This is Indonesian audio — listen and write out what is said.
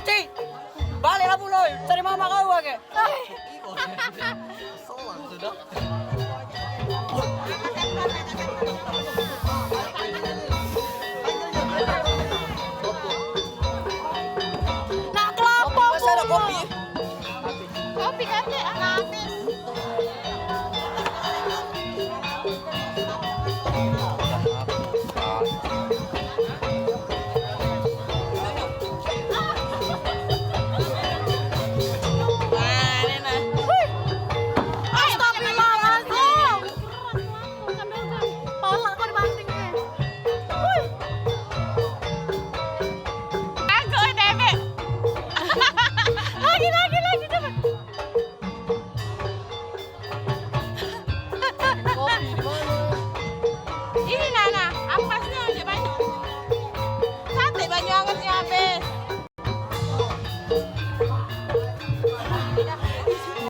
kecil. Balik lah Puloy, cari mama kau ke. Sudah. Nak kelapa. Masih ada kopi. Kopi kan ya?